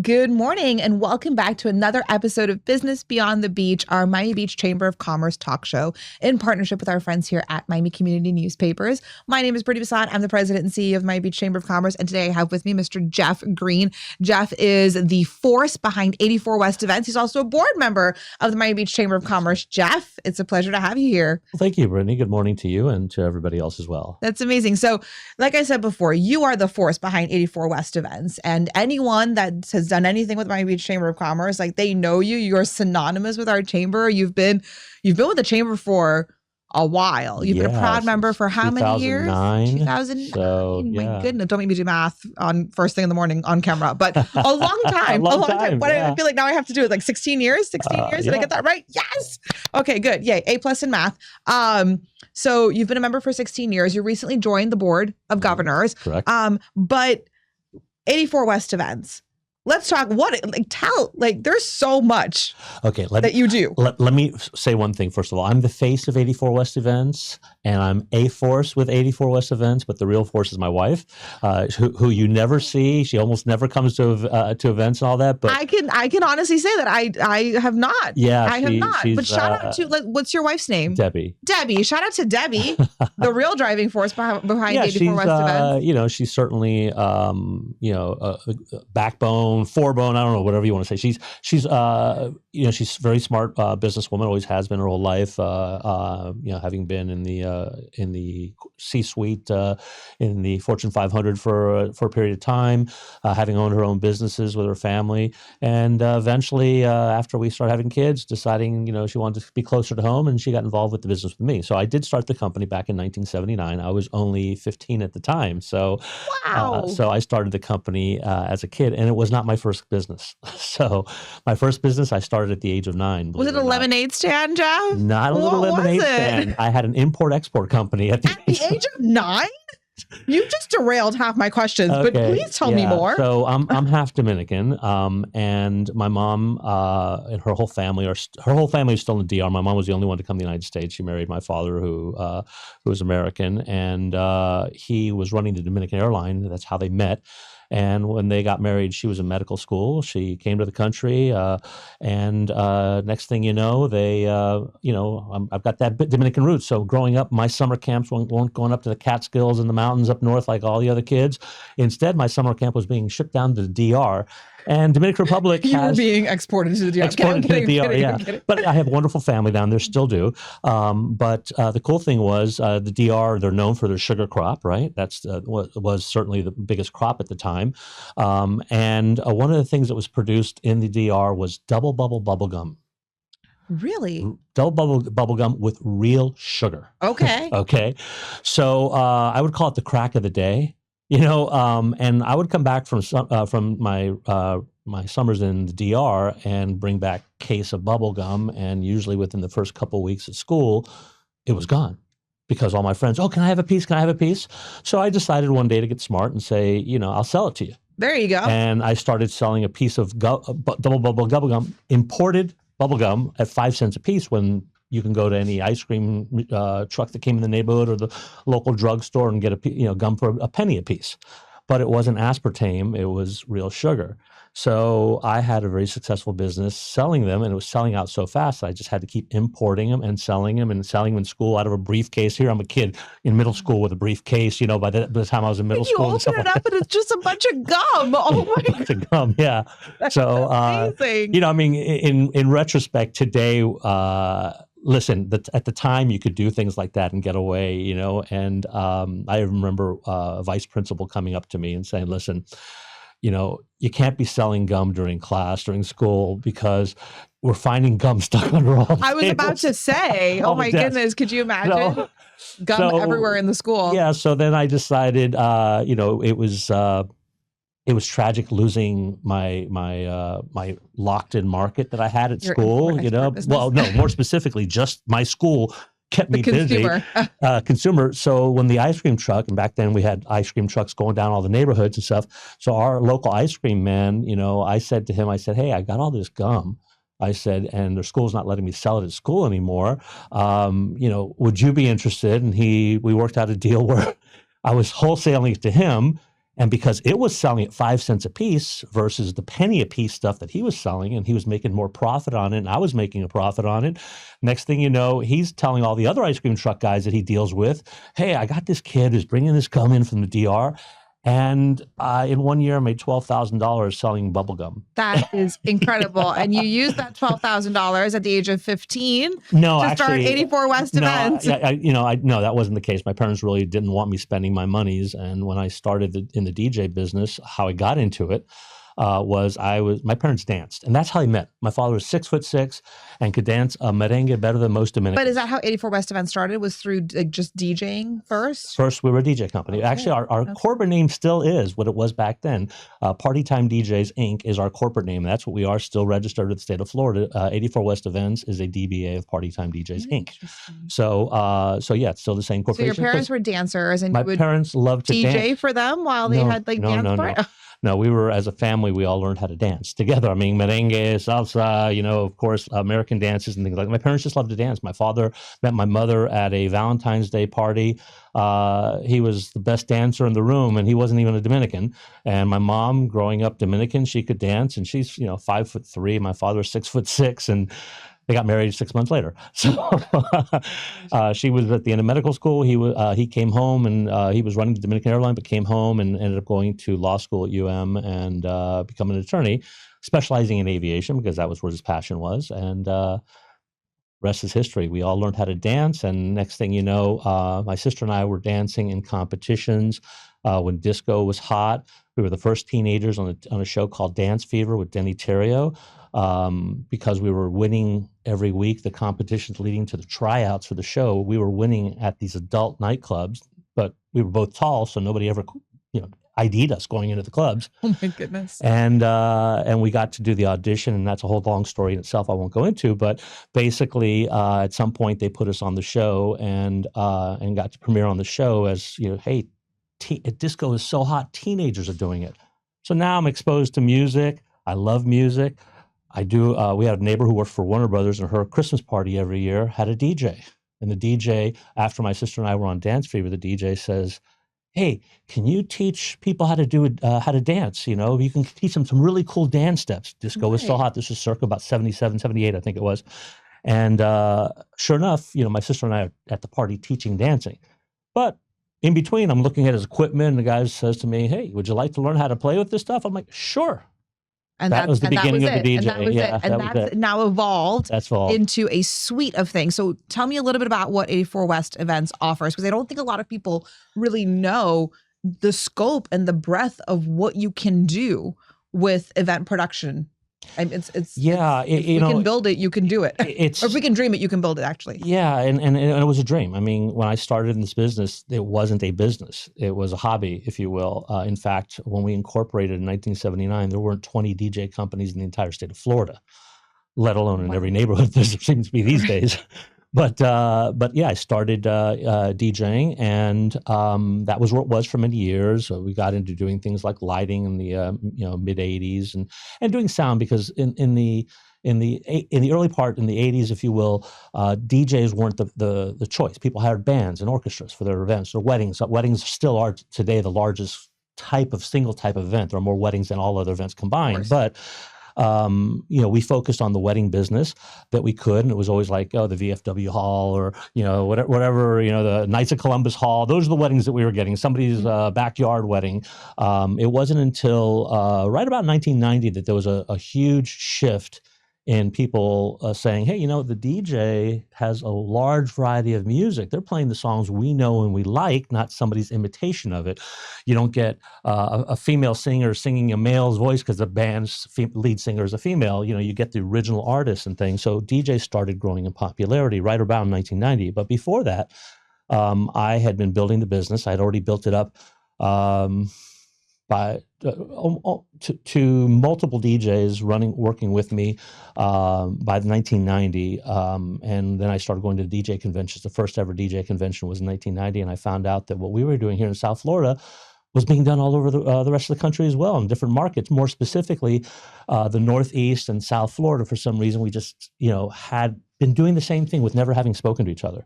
Good morning and welcome back to another episode of Business Beyond the Beach, our Miami Beach Chamber of Commerce talk show in partnership with our friends here at Miami Community Newspapers. My name is Brittnie Bassant. I'm the president and CEO of Miami Beach Chamber of Commerce, and today I have with me Mr. Jeff Greene. Jeff is the force behind 84 West Events. He's also a board member of the Miami Beach Chamber of Commerce. Jeff, it's a pleasure to have you here. Well, thank you, Brittnie. Good morning to you and to everybody else as well. That's amazing. So, like I said before, you are the force behind 84 West Events, and anyone that has done anything with Miami Beach Chamber of Commerce, like they know you. You're synonymous with our chamber. You've been with the chamber for a while. You've been a proud member for how many years? 2009. So, my goodness, don't make me do math on first thing in the morning on camera, but a long time. a long time. But yeah. I feel like now I have to do it like 16 years. 16 years. Did I get that right? Yes. Okay, good. Yay. A+ in math. So you've been a member for 16 years. You recently joined the board of governors. Correct. But 84 West Events. Let's talk there's so much that you do. Let me say one thing, first of all. I'm the face of 84 West Events, and I'm a force with 84 West Events, but the real force is my wife, who you never see. She almost never comes to events and all that. But I can honestly say that I have not. Yeah, I have not. But shout out to, what's your wife's name? Debbie. Debbie. Shout out to Debbie, the real driving force behind 84 West Events. She's certainly, a backbone, forebone, I don't know, whatever you want to say. She's she's a very smart businesswoman, always has been her whole life. Having been in the C-suite in the Fortune 500 for a period of time, having owned her own businesses with her family, and eventually, after we started having kids, deciding she wanted to be closer to home, and she got involved with the business with me. So I did start the company back in 1979. I was only 15 at the time, so wow. So I started the company as a kid, and it was not my first business. So my first business I started at the age of 9. Was it a lemonade stand, Jeff? Not a little lemonade stand. I had an import-export company at the age of 9? You just derailed half my questions, but please tell me more. So I'm half Dominican, and my mom and her whole family is still in the DR. My mom was the only one to come to the United States. She married my father, who was American, and he was running the Dominican airline. That's how they met. And when they got married, she was in medical school. She came to the country, and next thing you know, I've got that Dominican root. So growing up, my summer camps weren't going up to the Catskills and the mountains up north like all the other kids. Instead, my summer camp was being shipped down to the DR. And Dominican Republic were being exported to the DR. Exported to the DR, yeah. But I have a wonderful family down there, still do. But the cool thing was the DR, they're known for their sugar crop, right? That's was certainly the biggest crop at the time. And one of the things that was produced in the DR was double bubble bubble gum. Really? Double bubble gum with real sugar. Okay. Okay. So I would call it the crack of the day. And I would come back from my summers in the DR and bring back a case of bubble gum, and usually within the first couple of weeks of school, it was gone because all my friends, can I have a piece? Can I have a piece? So I decided one day to get smart and say, I'll sell it to you. There you go. And I started selling a piece of double bubble gum, imported bubble gum at 5 cents a piece, when you can go to any ice cream truck that came in the neighborhood or the local drugstore and get gum for a penny a piece. But it wasn't aspartame; it was real sugar. So I had a very successful business selling them, and it was selling out so fast that I just had to keep importing them and selling them in school out of a briefcase. Here I'm a kid in middle school with a briefcase. By the time I was in middle school, you open it up and it's just a bunch of gum. Oh my god! A bunch of gum, yeah. That's amazing. In retrospect, today. Listen, at the time you could do things like that and get away, and I remember a vice principal coming up to me and saying, listen, you can't be selling gum during school, because we're finding gum stuck under all the I was tables, about to say, oh my goodness, could you imagine? Gum everywhere in the school. Yeah, so then I decided, it was tragic losing my locked-in market that I had at school. Well, no, more specifically, just my school kept me busy. Consumer. So when the ice cream truck, and back then we had ice cream trucks going down all the neighborhoods and stuff. So our local ice cream man, I said to him, hey, I got all this gum. I said, and their school's not letting me sell it at school anymore. Would you be interested? And we worked out a deal where I was wholesaling it to him, And because it was selling at 5 cents a piece versus the penny a piece stuff that he was selling, and he was making more profit on it, and I was making a profit on it. Next thing you know, he's telling all the other ice cream truck guys that he deals with, hey, I got this kid who's bringing this gum in from the DR. And in 1 year, I made $12,000 selling bubble gum. That is incredible. And you used that $12,000 at the age of 15 No, to actually, start 84 West events. No, that wasn't the case. My parents really didn't want me spending my monies. And when I started in the DJ business, how I got into it was my parents danced, and that's how they met. My father was 6'6" and could dance a merengue better than most Dominicans. But is that how 84 West events started? Was through just DJing first? First, we were a DJ company. Okay. Actually, our corporate name still is what it was back then. Party Time DJs Inc. is our corporate name. That's what we are, still registered with the state of Florida. 84 West Events is a DBA of Party Time DJs Inc. So yeah, it's still the same corporation. So your parents were dancers, and my parents loved to DJ dance. for them while they had dance parties? No, we were, as a family, we all learned how to dance together. I mean, merengue, salsa, of course, American dances and things like that. My parents just loved to dance. My father met my mother at a Valentine's Day party. He was the best dancer in the room, and he wasn't even a Dominican. And my mom, growing up Dominican, she could dance, and she's, 5'3". My father's 6'6", and they got married 6 months later. So she was at the end of medical school. He came home, and he was running the Dominican airline, but came home and ended up going to law school at UM and becoming an attorney, specializing in aviation because that was where his passion was. And rest is history. We all learned how to dance, and next thing you know, my sister and I were dancing in competitions when disco was hot. We were the first teenagers on a show called Dance Fever with Denny Terrio. Because we were winning every week, the competitions leading to the tryouts for the show, we were winning at these adult nightclubs, but we were both tall, so nobody ever, ID'd us going into the clubs. Oh my goodness. And we got to do the audition, and that's a whole long story in itself I won't go into, but basically at some point they put us on the show and got to premiere on the show as, hey, disco is so hot, teenagers are doing it. So now I'm exposed to music. I love music. I do. We had a neighbor who worked for Warner Brothers, and her Christmas party every year had a DJ. And the DJ, after my sister and I were on Dance Fever, the DJ says, "Hey, can you teach people how to dance? You can teach them some really cool dance steps." Disco was so hot. This was circa about 77, 78, I think it was. And sure enough, my sister and I are at the party teaching dancing. But in between, I'm looking at his equipment, and the guy says to me, "Hey, would you like to learn how to play with this stuff?" I'm like, "Sure." And that was the beginning of the DJ. And that was it. And that's now evolved into a suite of things. So tell me a little bit about what 84 West Events offers, because I don't think a lot of people really know the scope and the breadth of what you can do with event production. I mean, if we can build it, you can do it. Or if we can dream it, you can build it, actually. Yeah, and it was a dream. I mean, when I started in this business, it wasn't a business. It was a hobby, if you will. In fact, when we incorporated in 1979, there weren't 20 DJ companies in the entire state of Florida, let alone in every neighborhood there seems to be these days. But yeah, I started DJing, and that was where it was for many years. We got into doing things like lighting in the mid '80s, and doing sound, because in the early part in the '80s, if you will, DJs weren't the choice. People hired bands and orchestras for their events or weddings. Weddings still are today the largest single type of event. There are more weddings than all other events combined, but. We focused on the wedding business that we could, and it was always like, the VFW Hall, or whatever, the Knights of Columbus Hall. Those are the weddings that we were getting. Somebody's backyard wedding. It wasn't until right about 1990 that there was a huge shift in people saying, hey, the DJ has a large variety of music. They're playing the songs we know and we like, not somebody's imitation of it. You don't get a female singer singing a male's voice because the band's lead singer is a female. You get the original artists and things. So DJs started growing in popularity right around 1990. But before that, I had been building the business. I had already built it up to multiple DJs working with me by 1990, and then I started going to DJ conventions. The first ever DJ convention was in 1990, and I found out that what we were doing here in South Florida was being done all over the rest of the country as well, in different markets. More specifically, the Northeast and South Florida. For some reason, we just had been doing the same thing with never having spoken to each other.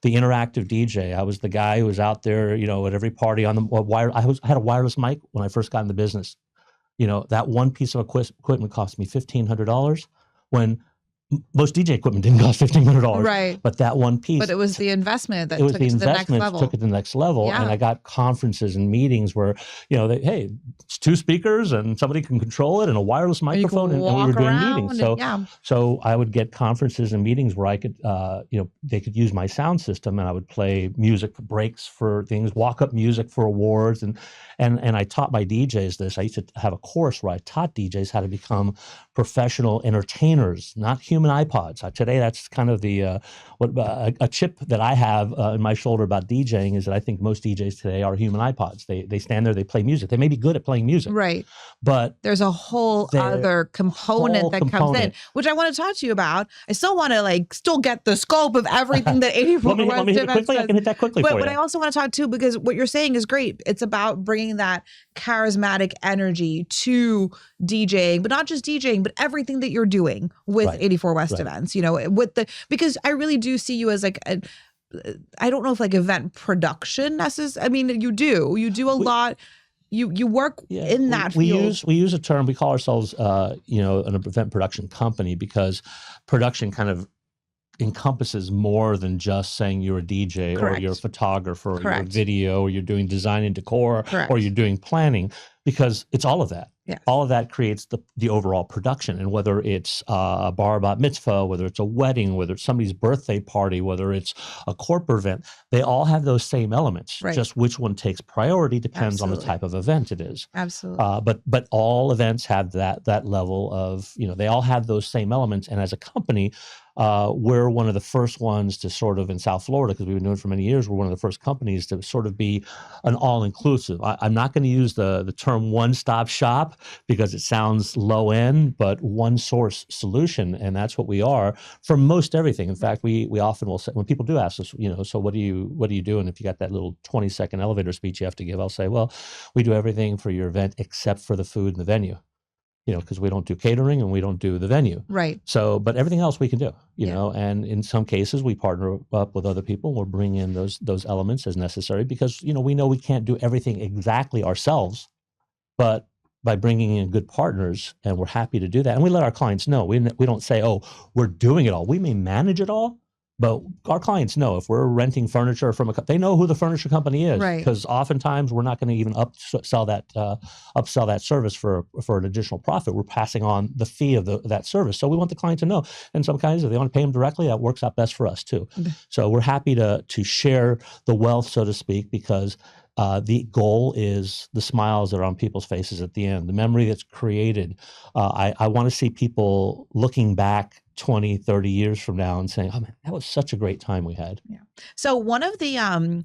The interactive DJ. I was the guy who was out there, at every party on the wire. I had a wireless mic when I first got in the business. That one piece of equipment cost me $1,500 when most DJ equipment didn't cost $1,500. Right. But that one piece. But it was the investment that took it to the next level. Took it to the next level. Yeah. And I got conferences and meetings where, hey, it's 2 speakers and somebody can control it and a wireless microphone and we were doing meetings. So I would get conferences and meetings where I could, they could use my sound system and I would play music for breaks for things, walk-up music for awards. And I taught my DJs this. I used to have a course where I taught DJs how to become professional entertainers, not human iPods. Today, that's kind of the a chip that I have in my shoulder about DJing is that I think most DJs today are human iPods. They stand there, they play music. They may be good at playing music, right? But there's a whole other component that comes in, which I want to talk to you about. I still want to still get the scope of everything that 84 let me hit it quickly. I can hit that quickly for you. But I also want to talk too, because what you're saying is great. It's about bringing that charismatic energy to DJing, but not just DJing, but everything that you're doing with 84 West events, because I really do see you as I don't know if event production necessarily. I mean, you do a lot. You work in that field. We use a term. We call ourselves, an event production company because production kind of encompasses more than just saying you're a DJ or you're a photographer or you're a video or you're doing design and decor or you're doing planning, because it's all of that. Yes. All of that creates the overall production. And whether it's a bar bat mitzvah, whether it's a wedding, whether it's somebody's birthday party, whether it's a corporate event, they all have those same elements. Right. Just which one takes priority depends on the type of event it is. Absolutely. But all events have that level of, they all have those same elements. And as a company, we're one of the first ones to sort of in South Florida, because we've been doing it for many years, we're one of the first companies to sort of be an all-inclusive. I'm not going to use the term one-stop shop because it sounds low end, but one source solution. And that's what we are for most everything. In fact, we often will say, when people do ask us, so what do you do? And if you got that little 20-second elevator speech you have to give, I'll say, well, we do everything for your event except for the food and the venue. Because we don't do catering and we don't do the venue. Right. So, but everything else we can do, and in some cases we partner up with other people. We'll bring in those elements as necessary because, we know we can't do everything exactly ourselves, but by bringing in good partners, and we're happy to do that. And we let our clients know. We don't say, oh, we're doing it all. We may manage it all, but our clients know if we're renting furniture from they know who the furniture company is, right? Because oftentimes we're not going to even upsell that service for an additional profit. We're passing on the fee of that service. So we want the client to know. And some kinds, if they want to pay them directly, that works out best for us too. Mm-hmm. So we're happy to share the wealth, so to speak, because the goal is the smiles that are on people's faces at the end, the memory that's created. I want to see people looking back 20, 30 years from now and saying, oh man, that was such a great time we had. Yeah. So one of the,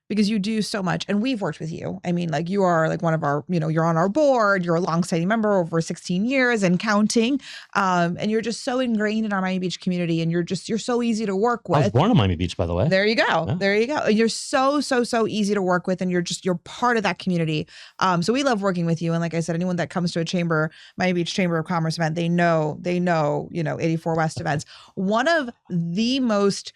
because you do so much and we've worked with you. I mean, you are one of our, you're on our board, you're a longstanding member over 16 years and counting. And you're just so ingrained in our Miami Beach community and you're so easy to work with. I was born in Miami Beach, by the way. There you go. Yeah. There you go. You're so easy to work with and you're part of that community. So we love working with you. And like I said, anyone that comes to a Miami Beach Chamber of Commerce event, they know, 84 West events. One of the most,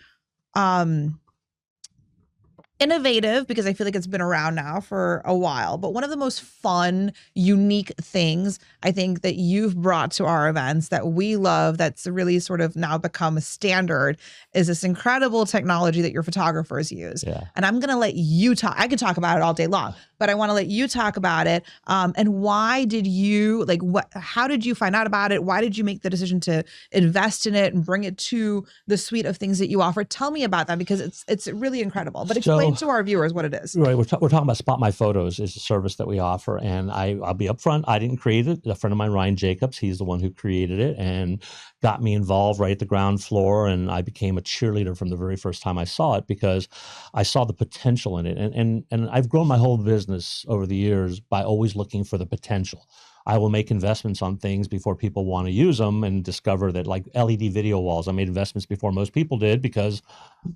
innovative, because I feel like it's been around now for a while, but one of the most fun, unique things I think that you've brought to our events that we love, that's really sort of now become a standard, is this incredible technology that your photographers use. Yeah. And I'm going to let you talk. I could talk about it all day long, but I want to let you talk about it. And why did you, how did you find out about it? Why did you make the decision to invest in it and bring it to the suite of things that you offer? Tell me about that, because it's really incredible. But explain to our viewers what it is. Right. We're talking about Spot My Photos is a service that we offer. And I'll be upfront. I didn't create it. A friend of mine, Ryan Jacobs, he's the one who created it and got me involved right at the ground floor. And I became a cheerleader from the very first time I saw it because I saw the potential in it. And I've grown my whole business over the years by always looking for the potential. I will make investments on things before people want to use them and discover that, like LED video walls, I made investments before most people did because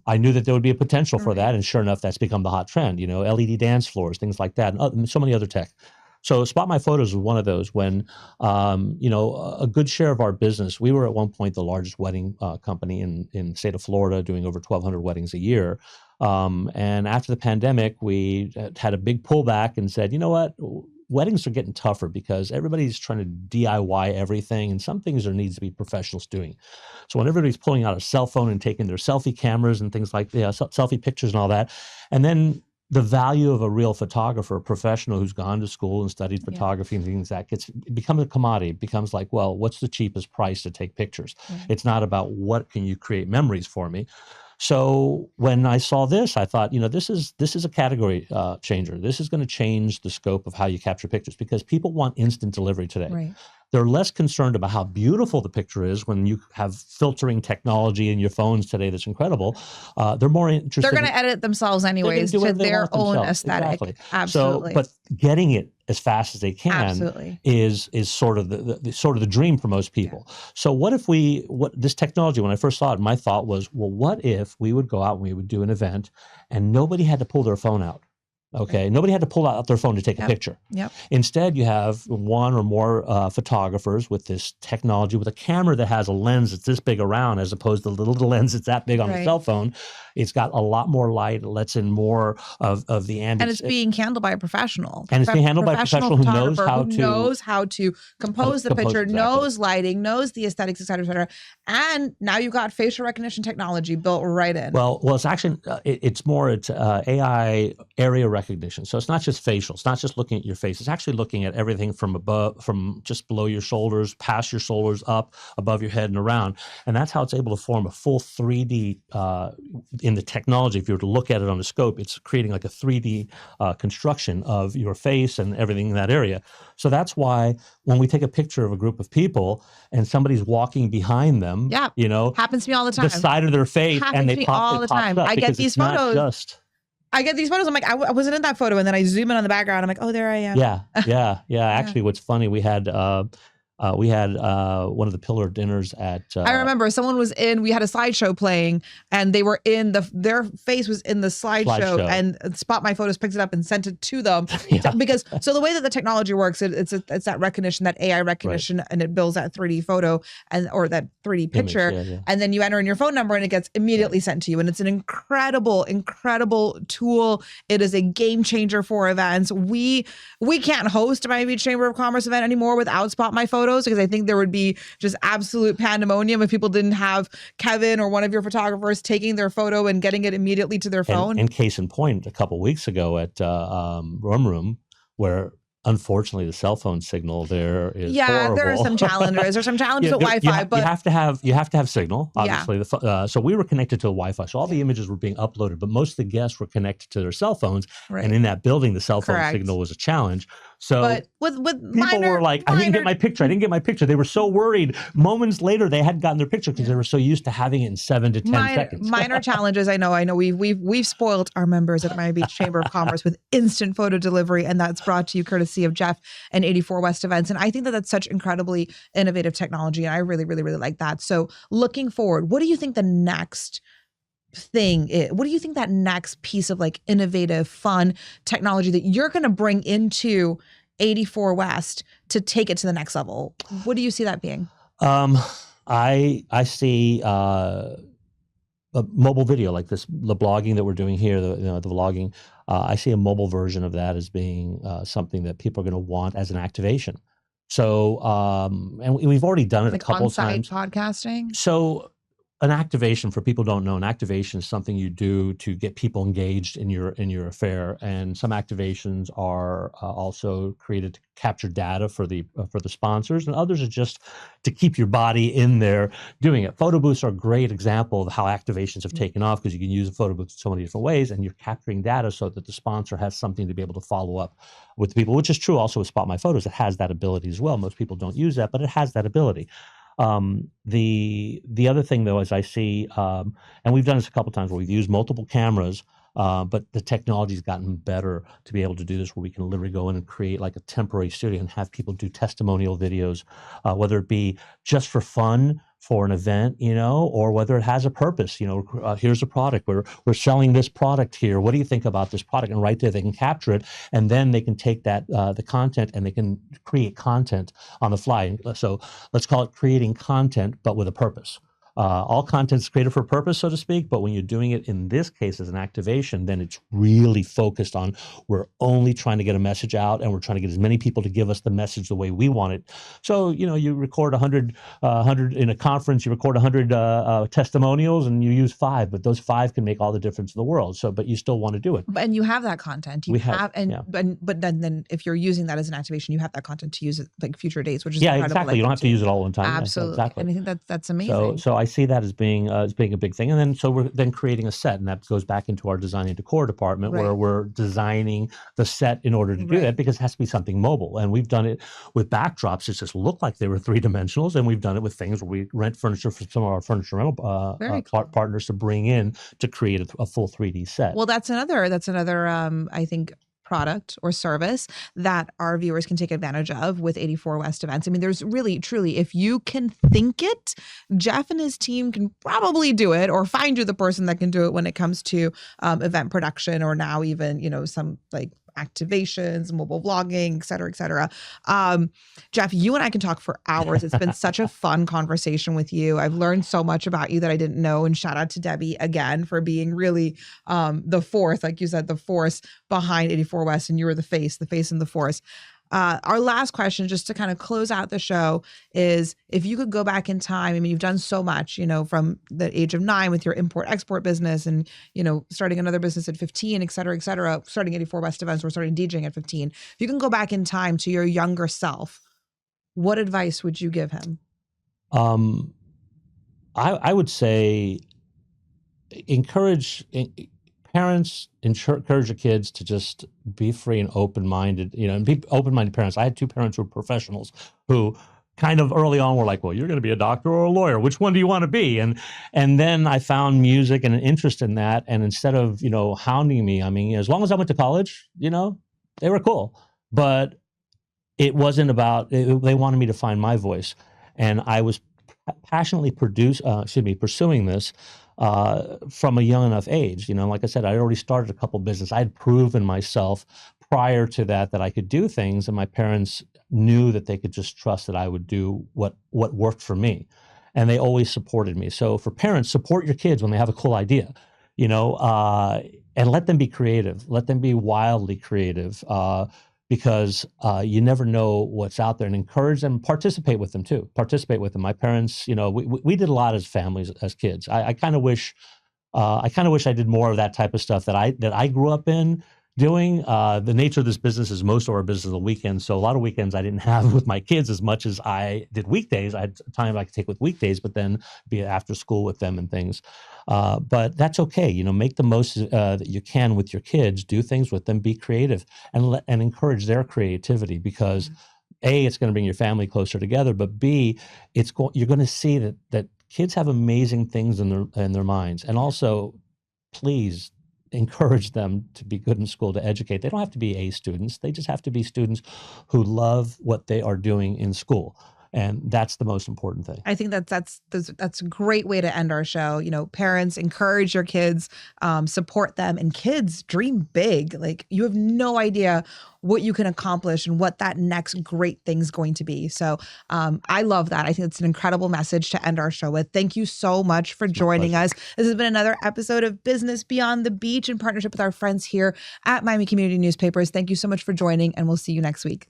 I knew that there would be a potential for that. And sure enough, that's become the hot trend, LED dance floors, things like that, and so many other tech. So Spot My Photos was one of those when, a good share of our business, we were at one point the largest wedding company in the state of Florida, doing over 1,200 weddings a year. And after the pandemic, we had a big pullback and said, you know what? Weddings are getting tougher because everybody's trying to DIY everything, and some things there needs to be professionals doing. So when everybody's pulling out a cell phone and taking their selfie cameras and things like selfie pictures and all that, and then the value of a real photographer, a professional who's gone to school and studied photography and things it becomes a commodity. It becomes like, well, what's the cheapest price to take pictures? It's not about what can you create memories for me. So when I saw this, I thought, this is a category changer. This is going to change the scope of how you capture pictures because people want instant delivery today. Right. They're less concerned about how beautiful the picture is when you have filtering technology in your phones today that's incredible. They're more interested. They're going to edit themselves anyways to their own aesthetic. Exactly. Absolutely. So, but getting it as fast as they can is sort of the dream for most people. Yeah. So what this technology, when I first saw it, my thought was, well, what if we would go out and we would do an event and nobody had to pull their phone out? Okay, nobody had to pull out their phone to take a picture. Yep. Instead, you have one or more photographers with this technology, with a camera that has a lens that's this big around, as opposed to the little lens that's that big on a cell phone. It's got a lot more light. It lets in more of the ambient. And it's being handled by a professional. And it's being handled by a professional who knows how to compose the picture, knows lighting, knows the aesthetics, et cetera, et cetera. And now you've got facial recognition technology built right in. Well, it's actually it's AI area recognition. So it's not just facial. It's not just looking at your face. It's actually looking at everything from just below your shoulders, past your shoulders, up, above your head, and around. And that's how it's able to form a full 3D in the technology. If you were to look at it on the scope, it's creating like a 3D construction of your face and everything in that area. So that's why when we take a picture of a group of people and somebody's walking behind them, happens to me all the time. The side of their face, and they pop all the time. I get these photos. I'm like, I wasn't in that photo, and then I zoom in on the background. I'm like, oh, there I am. Yeah. Actually, what's funny, we had one of the pillar dinners at. I remember someone was in. We had a slideshow playing, and they were in their face was in the slideshow, and Spot My Photos picked it up and sent it to them because so the way that the technology works, it's that recognition, that AI recognition, and it builds that 3D photo or that 3D picture, and then you enter in your phone number, and it gets immediately sent to you, and it's an incredible tool. It is a game changer for events. We can't host a Miami Beach Chamber of Commerce event anymore without Spot My Photos, because I think there would be just absolute pandemonium if people didn't have Kevin or one of your photographers taking their photo and getting it immediately to their phone. And case in point, a couple of weeks ago at Room, where unfortunately the cell phone signal there is horrible. There are some challenges. There's some challenges with Wi-Fi, but you have to have signal, obviously. So we were connected to the Wi-Fi, so all the images were being uploaded, but most of the guests were connected to their cell phones, and in that building, the cell phone signal was a challenge. So but with people were like, I didn't get my picture. They were so worried. Moments later, they hadn't gotten their picture because they were so used to having it in 7 to 10 seconds. Minor challenges. I know. We've spoiled our members at Miami Beach Chamber of Commerce with instant photo delivery, and that's brought to you courtesy of Jeff and 84 West Events. And I think that that's such incredibly innovative technology, and I really, really, really like that. So looking forward, what do you think the next thing is? What do you think that next piece of like innovative, fun technology that you're going to bring into 84 West to take it to the next level? What do you see that being? I see a mobile video like this, the blogging that we're doing here, the vlogging. I see a mobile version of that as being something that people are going to want as an activation. So, and we've already done it like a couple of times. Podcasting. So, an activation, for people who don't know, an activation is something you do to get people engaged in your affair. And some activations are also created to capture data for the sponsors, and others are just to keep your body in there doing it. Photo booths are a great example of how activations have taken off, because you can use a photo booth in so many different ways, and you're capturing data so that the sponsor has something to be able to follow up with the people, which is true also with Spot My Photos. It has that ability as well. Most people don't use that, but it has that ability. The other thing, though, is I see, and we've done this a couple of times where we've used multiple cameras, but the technology's gotten better to be able to do this, where we can literally go in and create like a temporary studio and have people do testimonial videos, whether it be just for fun for an event, or whether it has a purpose. Here's a product. We're selling this product here. What do you think about this product? And right there, they can capture it, and then they can take that the content and they can create content on the fly. So let's call it creating content, but with a purpose. All content is created for a purpose, so to speak, but when you're doing it in this case as an activation, then it's really focused on we're only trying to get a message out, and we're trying to get as many people to give us the message the way we want it. So, you record 100 in a conference, you record 100 testimonials, and you use 5, but those 5 can make all the difference in the world. So, but you still want to do it. And you have that content. But then if you're using that as an activation, you have that content to use it like future dates, which is incredible. Exactly. You don't have to use it all one time. Absolutely. Exactly. And I think that's amazing. So I see that as being a big thing. And then so we're then creating a set, and that goes back into our design and decor department, where we're designing the set in order to do that, because it has to be something mobile. And we've done it with backdrops that just look like they were 3-dimensionals, and we've done it with things where we rent furniture from some of our furniture rental partners to bring in to create a full 3D set. Well, that's another I think product or service that our viewers can take advantage of with 84 West events. I mean, there's really, truly, if you can think it, Jeff and his team can probably do it, or find you the person that can do it when it comes to event production, or now even, some like activations, mobile vlogging, et cetera, et cetera. Jeff, you and I can talk for hours. It's been such a fun conversation with you. I've learned so much about you that I didn't know. And shout out to Debbie again for being really the force, like you said, the force behind 84 West, and you were the face and the force. Our last question, just to kind of close out the show, is if you could go back in time. I mean, you've done so much, from the age of 9 with your import-export business, and, starting another business at 15, et cetera, starting 84 West events, or starting DJing at 15. If you can go back in time to your younger self, what advice would you give him? I would say parents encourage your kids to just be free and open-minded, and be open-minded parents. I had 2 parents who were professionals who kind of early on were like, well, you're going to be a doctor or a lawyer. Which one do you want to be? And then I found music and an interest in that. And instead of, hounding me, I mean, as long as I went to college, they were cool. But it wasn't about, they wanted me to find my voice. And I was passionately pursuing this from a young enough age. Like I said, I already started a couple businesses. I had proven myself prior to that I could do things, and my parents knew that they could just trust that I would do what worked for me, and they always supported me. So for parents, support your kids when they have a cool idea, and let them be creative. Let them be wildly creative, because you never know what's out there, and encourage them, participate with them too. My parents, we did a lot as families, as kids. I kind of wish I did more of that type of stuff that I grew up in doing. The nature of this business is most of our business is the weekends. So a lot of weekends I didn't have with my kids as much as I did weekdays. I had time I could take with weekdays, but then be after school with them and things. But that's okay. Make the most that you can with your kids. Do things with them. Be creative, and encourage their creativity, because A, it's going to bring your family closer together, but B, you're going to see that kids have amazing things in their minds. And also, please encourage them to be good in school, to educate. They don't have to be A students. They just have to be students who love what they are doing in school. And that's the most important thing. I think that's a great way to end our show. Parents, encourage your kids, support them, and kids, dream big. Like, you have no idea what you can accomplish and what that next great thing's going to be. So I love that. I think it's an incredible message to end our show with. Thank you so much for joining us. This has been another episode of Business Beyond the Beach in partnership with our friends here at Miami Community Newspapers. Thank you so much for joining, and we'll see you next week.